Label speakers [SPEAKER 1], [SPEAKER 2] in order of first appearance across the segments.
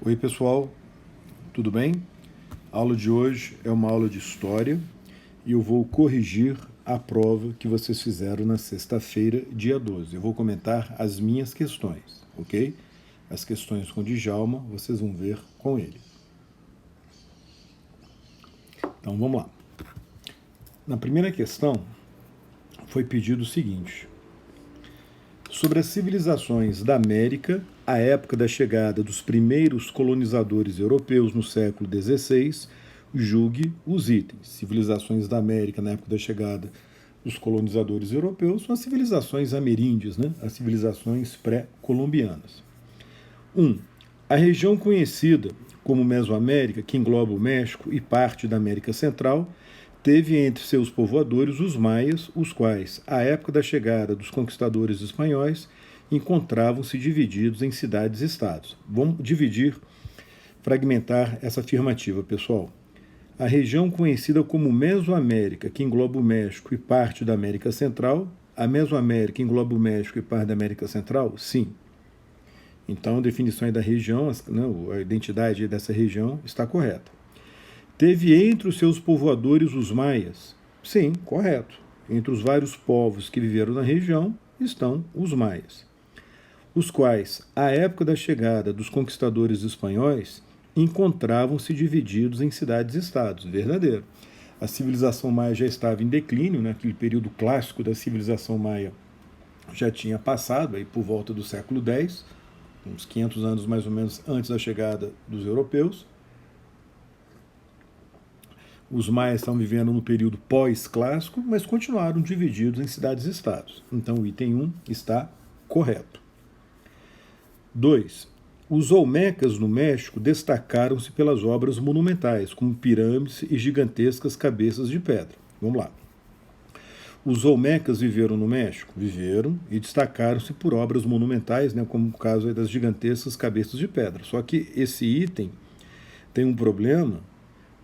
[SPEAKER 1] Oi pessoal, tudo bem? A aula de hoje é uma aula de história e eu vou corrigir a prova que vocês fizeram na sexta-feira, dia 12. Eu vou comentar as minhas questões, ok? As questões com o Djalma, vocês vão ver com ele. Então vamos lá. Na primeira questão, foi pedido o seguinte: sobre as civilizações da América, à época da chegada dos primeiros colonizadores europeus no século XVI, julgue os itens. Civilizações da América na época da chegada dos colonizadores europeus são as civilizações ameríndias, né? As civilizações pré-colombianas. 1. A região conhecida como Mesoamérica, que engloba o México e parte da América Central, teve entre seus povoadores os maias, os quais, à época da chegada dos conquistadores espanhóis, encontravam-se divididos em cidades-estados. Vamos fragmentar essa afirmativa, pessoal. A região conhecida como Mesoamérica, que engloba o México e parte da América Central, a Mesoamérica engloba o México e parte da América Central? Sim. Então, a definição da região, a identidade dessa região está correta. Teve entre os seus povoadores os maias? Sim, correto. Entre os vários povos que viveram na região estão os maias, os quais, à época da chegada dos conquistadores espanhóis, encontravam-se divididos em cidades-estados. Verdadeiro. A civilização maia já estava em declínio, naquele período clássico da civilização maia já tinha passado, aí por volta do século X, uns 500 anos mais ou menos antes da chegada dos europeus. Os maias estão vivendo no período pós-clássico, mas continuaram divididos em cidades-estados. Então o item 1 está correto. 2. Os olmecas no México destacaram-se pelas obras monumentais, como pirâmides e gigantescas cabeças de pedra. Vamos lá. Os olmecas viveram no México? Viveram e destacaram-se por obras monumentais, né, como o caso das gigantescas cabeças de pedra. Só que esse item tem um problema,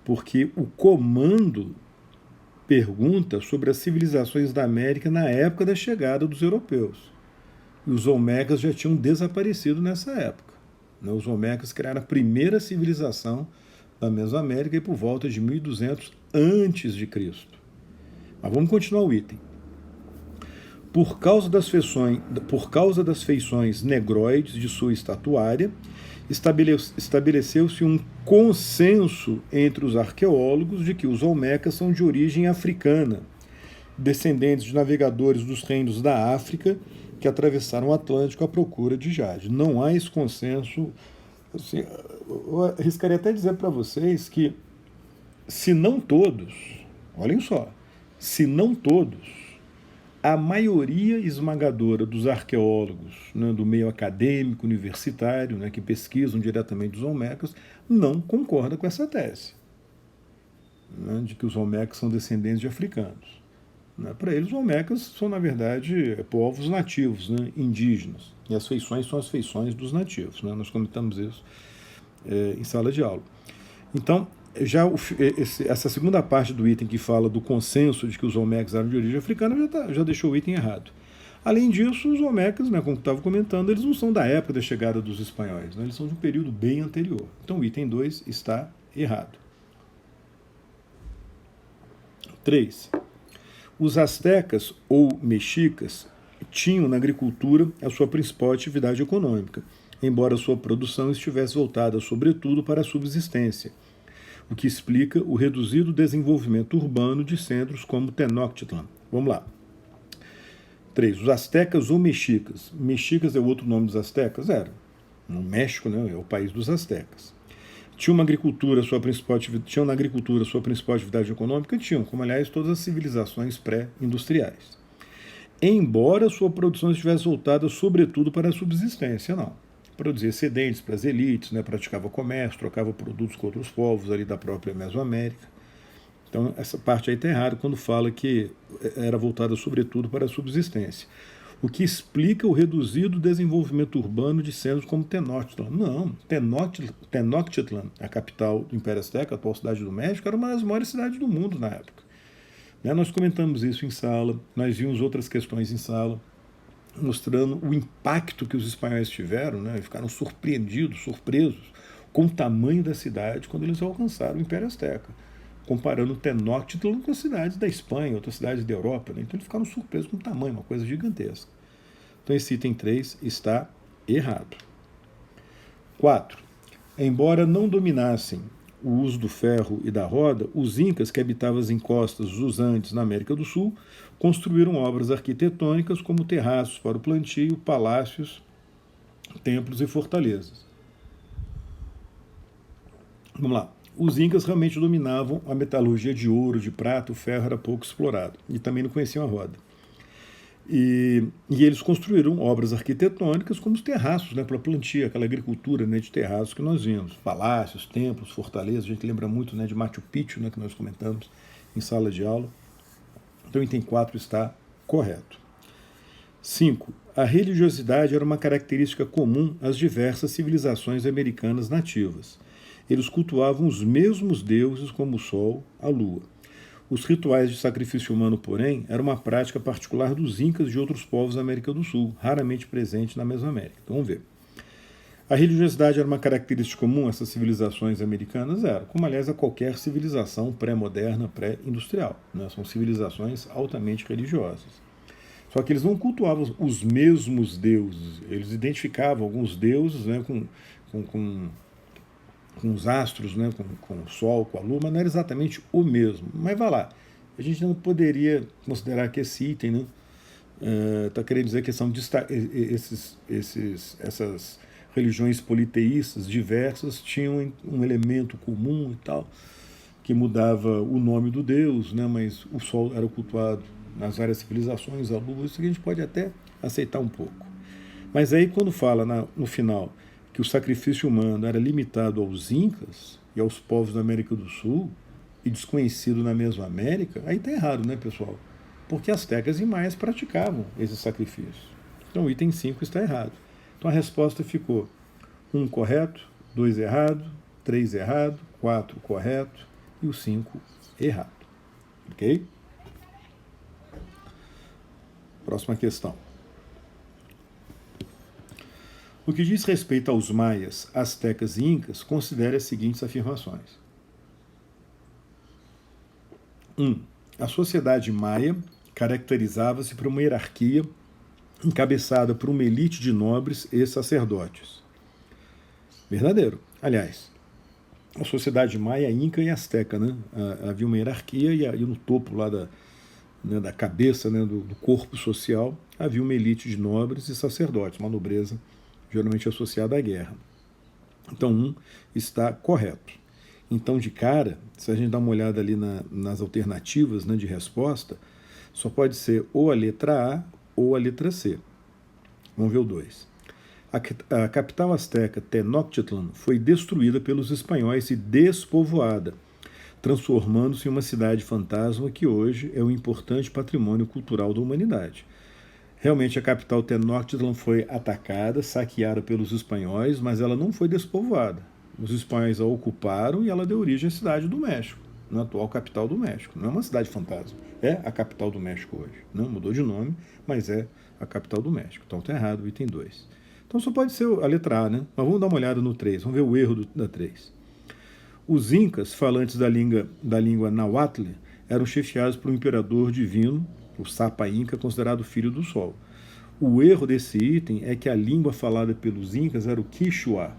[SPEAKER 1] porque o comando pergunta sobre as civilizações da América na época da chegada dos europeus. E os olmecas já tinham desaparecido nessa época. Os olmecas criaram a primeira civilização da Mesoamérica e por volta de 1200 a.C. Mas vamos continuar o item. Por causa das feições negroides de sua estatuária, estabeleceu-se um consenso entre os arqueólogos de que os olmecas são de origem africana, descendentes de navegadores dos reinos da África que atravessaram o Atlântico à procura de jade. Não há esse consenso. Assim, eu arriscaria até dizer para vocês que, se não todos, olhem só, se não todos, a maioria esmagadora dos arqueólogos, né, do meio acadêmico, universitário, né, que pesquisam diretamente os olmecas, não concorda com essa tese, né, de que os olmecas são descendentes de africanos. Né. Para eles, os olmecas são, na verdade, povos nativos, né, indígenas, e as feições são as feições dos nativos. Né, nós comentamos isso em sala de aula. Então, essa segunda parte do item que fala do consenso de que os olmecas eram de origem africana já deixou o item errado. Além disso, os olmecas, né, como eu estava comentando, eles não são da época da chegada dos espanhóis, né, eles são de um período bem anterior. Então o item 2 está errado. 3. Os astecas ou mexicas tinham na agricultura a sua principal atividade econômica, embora sua produção estivesse voltada sobretudo para a subsistência, o que explica o reduzido desenvolvimento urbano de centros como Tenochtitlan. Vamos lá. 3. Os astecas ou mexicas. Mexicas é o outro nome dos astecas? Era. No México, né, é o país dos astecas. Tinham na agricultura sua principal atividade econômica? Tinham, como aliás todas as civilizações pré-industriais. Embora sua produção estivesse voltada sobretudo para a subsistência, não. Produzia excedentes para as elites, né, praticava comércio, trocava produtos com outros povos ali da própria Mesoamérica. Então, essa parte aí está errada quando fala que era voltada sobretudo para a subsistência. O que explica o reduzido desenvolvimento urbano de centros como Tenochtitlan. Não, Tenochtitlan, a capital do Império Azteca, a atual cidade do México, era uma das maiores cidades do mundo na época. Né, nós comentamos isso em sala, nós vimos outras questões em sala, mostrando o impacto que os espanhóis tiveram, né, ficaram surpreendidos, surpresos com o tamanho da cidade quando eles alcançaram o Império Azteca, comparando Tenochtitlan com as cidades da Espanha, outras cidades da Europa. Né? Então eles ficaram surpresos com o tamanho, uma coisa gigantesca. Então esse item 3 está errado. 4. Embora não dominassem o uso do ferro e da roda, os incas que habitavam as encostas dos Andes na América do Sul construíram obras arquitetônicas como terraços para o plantio, palácios, templos e fortalezas. Vamos lá. Os incas realmente dominavam a metalurgia de ouro, de prata, o ferro era pouco explorado e também não conheciam a roda. E eles construíram obras arquitetônicas como os terraços, né, para plantio, aquela agricultura, né, de terraços que nós vimos, palácios, templos, fortalezas. A gente lembra muito, né, de Machu Picchu, né, que nós comentamos em sala de aula. Então o item 4 está correto. 5. A religiosidade era uma característica comum às diversas civilizações americanas nativas. Eles cultuavam os mesmos deuses como o Sol, a Lua. Os rituais de sacrifício humano, porém, eram uma prática particular dos incas e de outros povos da América do Sul, raramente presente na Mesoamérica. Então vamos ver. A religiosidade era uma característica comum a essas civilizações americanas? Era, como aliás a qualquer civilização pré-moderna, pré-industrial. Né? São civilizações altamente religiosas. Só que eles não cultuavam os mesmos deuses, eles identificavam alguns deuses, né, com os astros, né, com o Sol, com a Lua, mas não era exatamente o mesmo. Mas vai lá, a gente não poderia considerar que esse item está querendo dizer que são essas religiões politeístas diversas tinham um elemento comum e tal, que mudava o nome do Deus, né, mas o Sol era cultuado nas várias civilizações, a Lua, isso que a gente pode até aceitar um pouco. Mas aí quando fala no final que o sacrifício humano era limitado aos incas e aos povos da América do Sul e desconhecido na Mesoamérica, aí está errado, né, pessoal? Porque astecas e maias praticavam esse sacrifício. Então o item 5 está errado. Então a resposta ficou 1 correto, 2 errado, 3 errado, 4 correto e o 5 errado. Ok? Próxima questão. No que diz respeito aos maias, astecas e incas, considere as seguintes afirmações. 1. A sociedade maia caracterizava-se por uma hierarquia encabeçada por uma elite de nobres e sacerdotes. Verdadeiro. Aliás, a sociedade maia, inca e asteca, né? Havia uma hierarquia e no topo lá da cabeça, né, do corpo social, havia uma elite de nobres e sacerdotes, uma nobreza geralmente associada à guerra. Então, 1 está correto. Então, de cara, se a gente dá uma olhada ali nas alternativas, né, de resposta, só pode ser ou a letra A ou a letra C. Vamos ver o 2. A capital asteca, Tenochtitlan, foi destruída pelos espanhóis e despovoada, transformando-se em uma cidade fantasma que hoje é um importante patrimônio cultural da humanidade. Realmente a capital Tenochtitlan foi atacada, saqueada pelos espanhóis, mas ela não foi despovoada. Os espanhóis a ocuparam e ela deu origem à cidade do México, na atual capital do México. Não é uma cidade fantasma, é a capital do México hoje. Não mudou de nome, mas é a capital do México. Então está errado o item 2. Então só pode ser a letra A, né? Mas vamos dar uma olhada no 3, vamos ver o erro da 3. Os incas, falantes da língua nahuatl, eram chefiados por um imperador divino, o Sapa Inca, considerado filho do Sol. O erro desse item é que a língua falada pelos incas era o Quichua.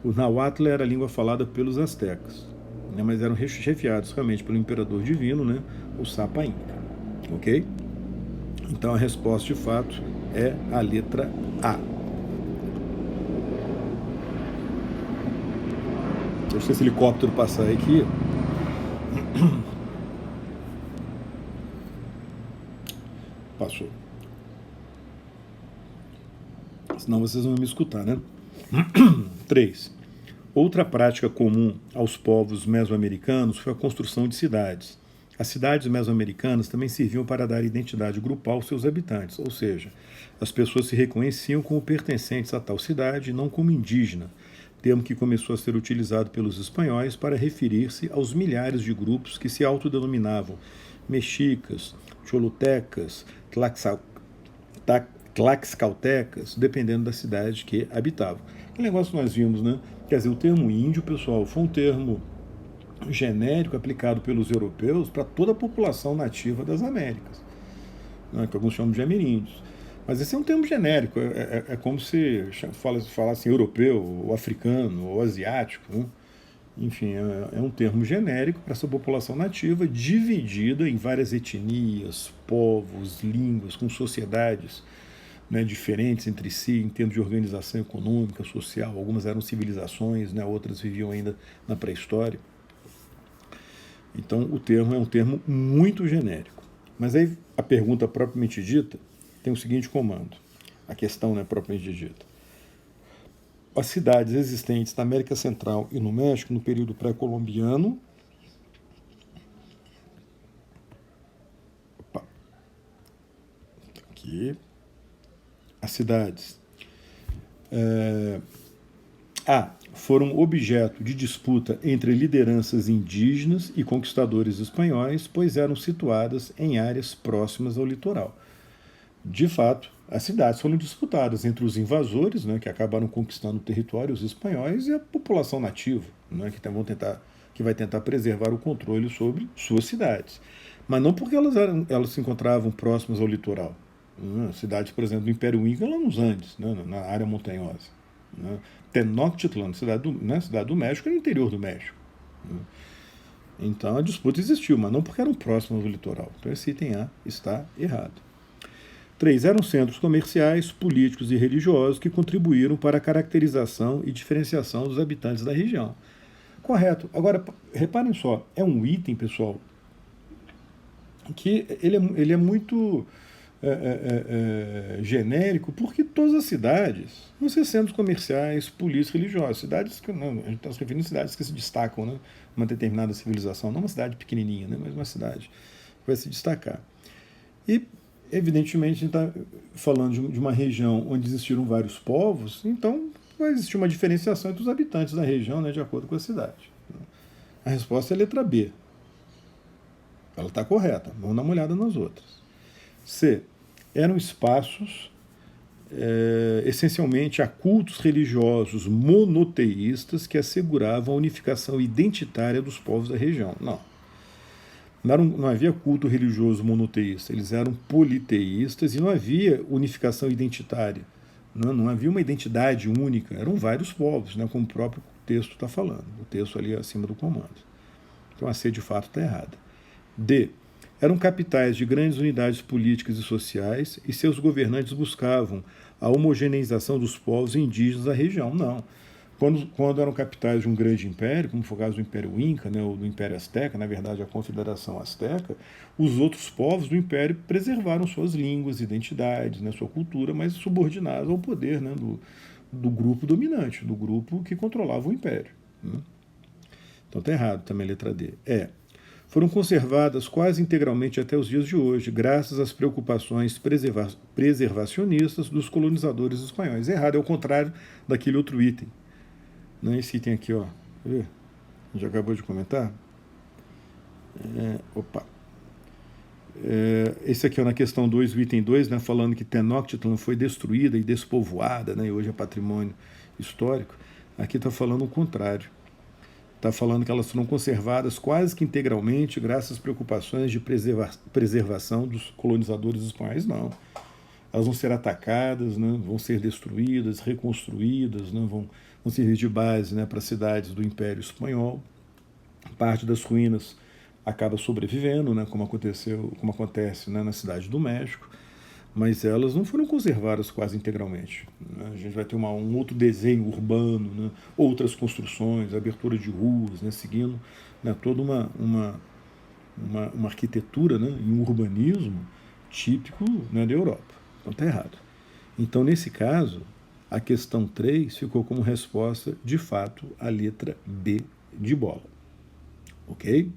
[SPEAKER 1] O nahuatl era a língua falada pelos astecas, né, mas eram chefiados realmente pelo imperador divino, né, o Sapa Inca. Ok? Então a resposta de fato é a letra A. Deixa esse helicóptero passar aqui. Passou. Senão vocês não vão me escutar, né? 3. Outra prática comum aos povos mesoamericanos foi a construção de cidades. As cidades mesoamericanas também serviam para dar identidade grupal aos seus habitantes, ou seja, as pessoas se reconheciam como pertencentes a tal cidade e não como indígena, termo que começou a ser utilizado pelos espanhóis para referir-se aos milhares de grupos que se autodenominavam mexicas, cholutecas, tlaxcaltecas, dependendo da cidade que habitavam. Que negócio que nós vimos, né? Quer dizer, o termo índio, pessoal, foi um termo genérico aplicado pelos europeus para toda a população nativa das Américas, né, que alguns chamam de ameríndios. Mas esse é um termo genérico, é como se falasse europeu, ou africano, ou asiático. Né? Enfim, é um termo genérico para essa população nativa, dividida em várias etnias, povos, línguas, com sociedades, né, diferentes entre si em termos de organização econômica, social. Algumas eram civilizações, né, outras viviam ainda na pré-história. Então, o termo é um termo muito genérico. Mas aí a pergunta propriamente dita tem o seguinte comando, a questão, né, propriamente dita. As cidades existentes na América Central e no México no período pré-colombiano aqui as cidades foram objeto de disputa entre lideranças indígenas e conquistadores espanhóis, pois eram situadas em áreas próximas ao litoral. De fato, as cidades foram disputadas entre os invasores, né, que acabaram conquistando o território, os espanhóis, e a população nativa, né, que vai tentar preservar o controle sobre suas cidades. Mas não porque elas se encontravam próximas ao litoral. Cidades, por exemplo, do Império Inca, lá nos Andes, né, na área montanhosa. Né. Tenochtitlan, cidade do México, é no interior do México. Né. Então a disputa existiu, mas não porque eram próximos ao litoral. Então esse item A está errado. 3. Eram centros comerciais, políticos e religiosos que contribuíram para a caracterização e diferenciação dos habitantes da região. Correto. Agora, reparem só, é um item, pessoal, que ele é muito genérico, porque todas as cidades vão ser centros comerciais, políticos, religiosos. Cidades que, não, a gente está se referindo a cidades que se destacam, né? Uma determinada civilização, não uma cidade pequenininha, né? Mas uma cidade que vai se destacar. E evidentemente, a gente está falando de uma região onde existiram vários povos, então vai existir uma diferenciação entre os habitantes da região, né, de acordo com a cidade. A resposta é a letra B. Ela está correta. Vamos dar uma olhada nas outras. C. Eram espaços essencialmente a cultos religiosos monoteístas que asseguravam a unificação identitária dos povos da região. Não havia culto religioso monoteísta, eles eram politeístas e não havia unificação identitária. Não havia uma identidade única, eram vários povos, né, como o próprio texto está falando, o texto ali acima do comando. Então a C de fato está errada. D. Eram capitais de grandes unidades políticas e sociais e seus governantes buscavam a homogeneização dos povos indígenas da região. Não. Quando eram capitais de um grande império, como foi o caso do Império Inca, né, ou do Império Azteca, na verdade a Confederação Azteca, os outros povos do Império preservaram suas línguas, identidades, né, sua cultura, mas subordinadas ao poder, né, do grupo dominante, do grupo que controlava o Império. Né. Então está errado também a letra D. Foram conservadas quase integralmente até os dias de hoje, graças às preocupações preservacionistas dos colonizadores espanhóis. Errado, é o contrário daquele outro item. Esse item aqui, ó, a gente acabou de comentar. Esse aqui, ó, na questão 2, o item 2, né, falando que Tenochtitlan foi destruída e despovoada, né, e hoje é patrimônio histórico. Aqui está falando o contrário. Está falando que elas foram conservadas quase que integralmente graças às preocupações de preservação dos colonizadores espanhóis. Não. Elas vão ser atacadas, né, vão ser destruídas, reconstruídas, né, vão servir de base, né, para cidades do Império Espanhol. Parte das ruínas acaba sobrevivendo, né, como acontece, né, na cidade do México, mas elas não foram conservadas quase integralmente. Né? A gente vai ter um outro desenho urbano, né, outras construções, abertura de ruas, né, seguindo, né, toda uma arquitetura, né, e um urbanismo típico, né, da Europa. Então está errado. Então, nesse caso, a questão 3 ficou como resposta, de fato, a letra B de bola. Ok?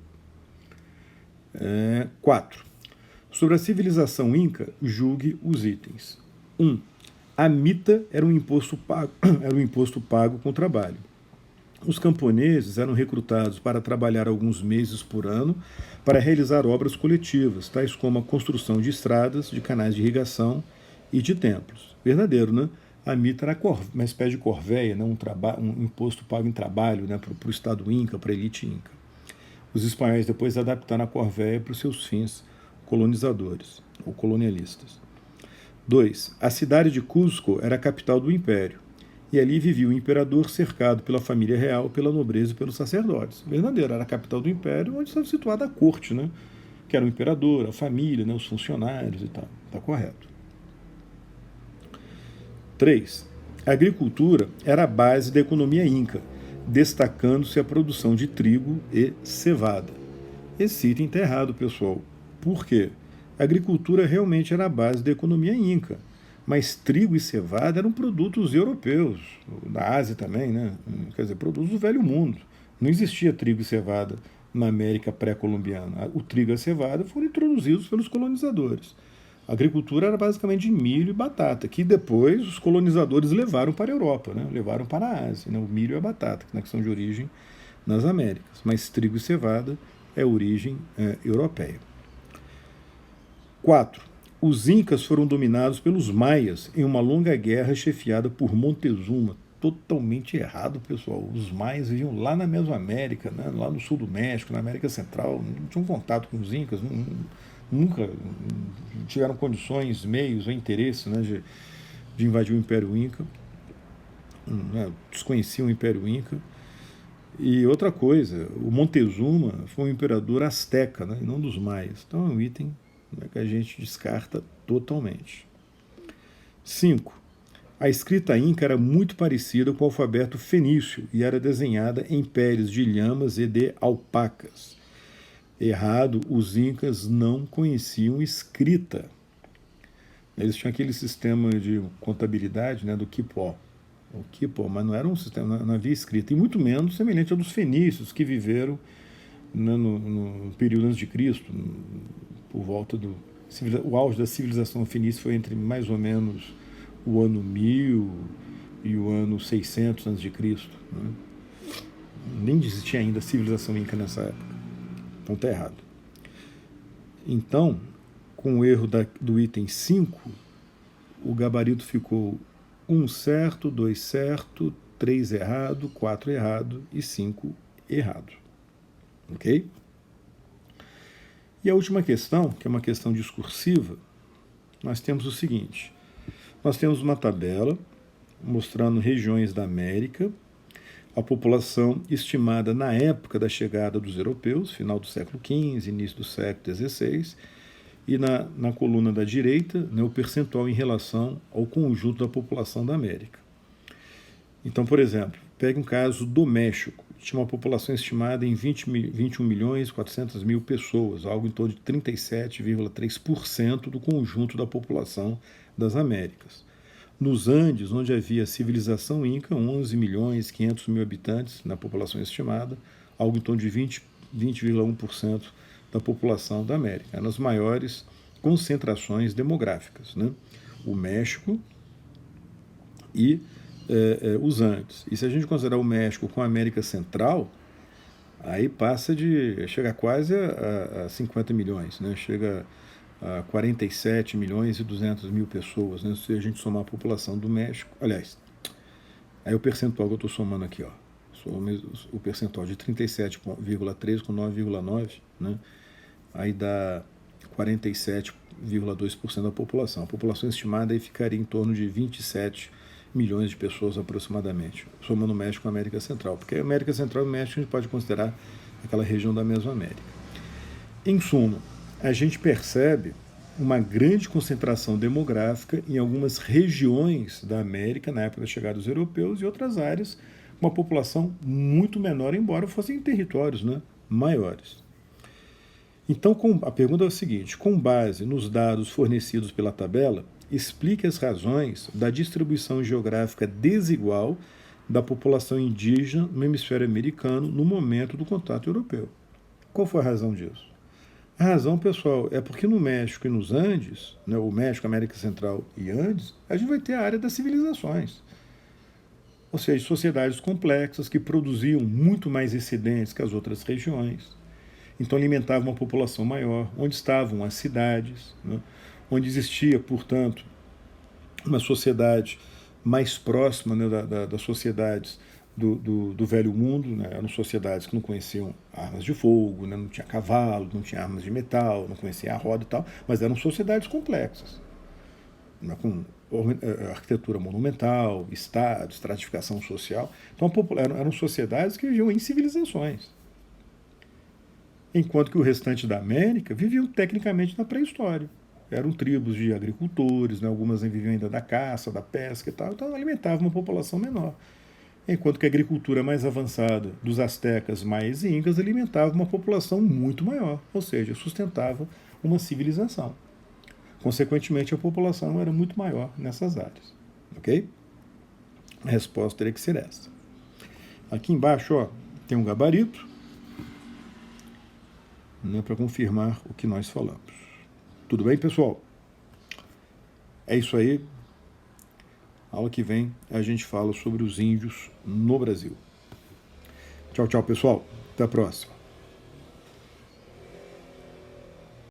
[SPEAKER 1] 4. Sobre a civilização inca, julgue os itens. 1. A mita era um imposto pago com trabalho. Os camponeses eram recrutados para trabalhar alguns meses por ano para realizar obras coletivas, tais como a construção de estradas, de canais de irrigação e de templos. Verdadeiro, né? A mita era uma espécie de corvéia, né? Um imposto pago em trabalho, né? Para o Estado Inca, para a elite Inca. Os espanhóis depois adaptaram a corvéia para os seus fins colonizadores ou colonialistas. 2. A cidade de Cusco era a capital do império, e ali vivia o imperador cercado pela família real, pela nobreza e pelos sacerdotes. Verdadeiro, era a capital do império, onde estava situada a corte, né? Que era o imperador, a família, né? Os funcionários e tal. Está correto. 3. A agricultura era a base da economia inca, destacando-se a produção de trigo e cevada. Esse item está errado, pessoal. Por quê? A agricultura realmente era a base da economia inca, mas trigo e cevada eram produtos europeus, da Ásia também, né? Quer dizer, produtos do velho mundo. Não existia trigo e cevada na América pré-colombiana. O trigo e a cevada foram introduzidos pelos colonizadores. A agricultura era basicamente de milho e batata, que depois os colonizadores levaram para a Europa, né? Levaram para a Ásia, né? O milho e a batata, que são de origem nas Américas. Mas trigo e cevada é origem europeia. 4. Os incas foram dominados pelos maias em uma longa guerra chefiada por Montezuma. Totalmente errado, pessoal. Os maias viviam lá na Mesoamérica, né? Lá no sul do México, na América Central, não tinham contato com os incas, nunca tiveram condições, meios ou interesse, né, de invadir o Império Inca, né, desconheciam o Império Inca. E outra coisa, o Montezuma foi um imperador asteca, né, e não dos maias. Então é um item, né, que a gente descarta totalmente. 5. A escrita inca era muito parecida com o alfabeto fenício e era desenhada em peles de lhamas e de alpacas. Errado, os incas não conheciam escrita. Eles tinham aquele sistema de contabilidade, né, do Quipó. O Quipó, mas não era um sistema, não havia escrita. E muito menos semelhante ao dos fenícios, que viveram, né, no período antes de Cristo, por volta do... O auge da civilização fenícia foi entre mais ou menos o ano 1000 e o ano 600 antes de Cristo. Né? Nem existia ainda a civilização inca nessa época. Então está errado. Então, com o erro do item 5, o gabarito ficou 1 certo, 2 certo, 3 errado, 4 errado e 5 errado. Ok? E a última questão, que é uma questão discursiva, nós temos o seguinte. Nós temos uma tabela mostrando regiões da América, a população estimada na época da chegada dos europeus, final do século XV, início do século XVI, e na coluna da direita, né, o percentual em relação ao conjunto da população da América. Então, por exemplo, pegue um caso do México, tinha uma população estimada em 21 milhões e 400 mil pessoas, algo em torno de 37,3% do conjunto da população das Américas. Nos Andes, onde havia civilização inca, 11 milhões e 500 mil habitantes na população estimada, algo em torno de 20,1% da população da América. Eram as maiores concentrações demográficas, né? O México e os Andes. E se a gente considerar o México com a América Central, aí chega quase a 50 milhões, né? Chega a 47 milhões e 200 mil pessoas, né? Se a gente somar a população do México, aliás, aí o percentual que eu estou somando aqui, ó, o percentual de 37,3 com 9,9, né? Aí dá 47,2% da população. A população estimada aí ficaria em torno de 27 milhões de pessoas aproximadamente, somando o México com a América Central, porque a América Central e o México a gente pode considerar aquela região da Mesoamérica. Em suma, a gente percebe uma grande concentração demográfica em algumas regiões da América na época da chegada dos europeus e outras áreas com uma população muito menor, embora fossem territórios, né, maiores. Então, a pergunta é a seguinte: com base nos dados fornecidos pela tabela, explique as razões da distribuição geográfica desigual da população indígena no hemisfério americano no momento do contato europeu. Qual foi a razão disso? A razão, pessoal, é porque no México e nos Andes, né, o México, América Central e Andes, a gente vai ter a área das civilizações. Ou seja, sociedades complexas que produziam muito mais excedentes que as outras regiões. Então alimentavam uma população maior, onde estavam as cidades, né, onde existia, portanto, uma sociedade mais próxima, né, das sociedades do velho mundo, né? Eram sociedades que não conheciam armas de fogo, né? Não tinha cavalo, não tinha armas de metal, não conhecia a roda e tal, mas eram sociedades complexas, né? Com arquitetura monumental, estado, estratificação social. Então eram sociedades que viviam em civilizações, enquanto que o restante da América viviam tecnicamente na pré-história. Eram tribos de agricultores, né? Algumas viviam ainda da caça, da pesca e tal, então alimentavam uma população menor. Enquanto que a agricultura mais avançada dos astecas, maias e incas alimentava uma população muito maior, ou seja, sustentava uma civilização. Consequentemente, a população era muito maior nessas áreas. Ok? A resposta teria que ser essa. Aqui embaixo, ó, tem um gabarito, né, para confirmar o que nós falamos. Tudo bem, pessoal? É isso aí. Aula que vem a gente fala sobre os índios no Brasil. Tchau, tchau, pessoal. Até a próxima.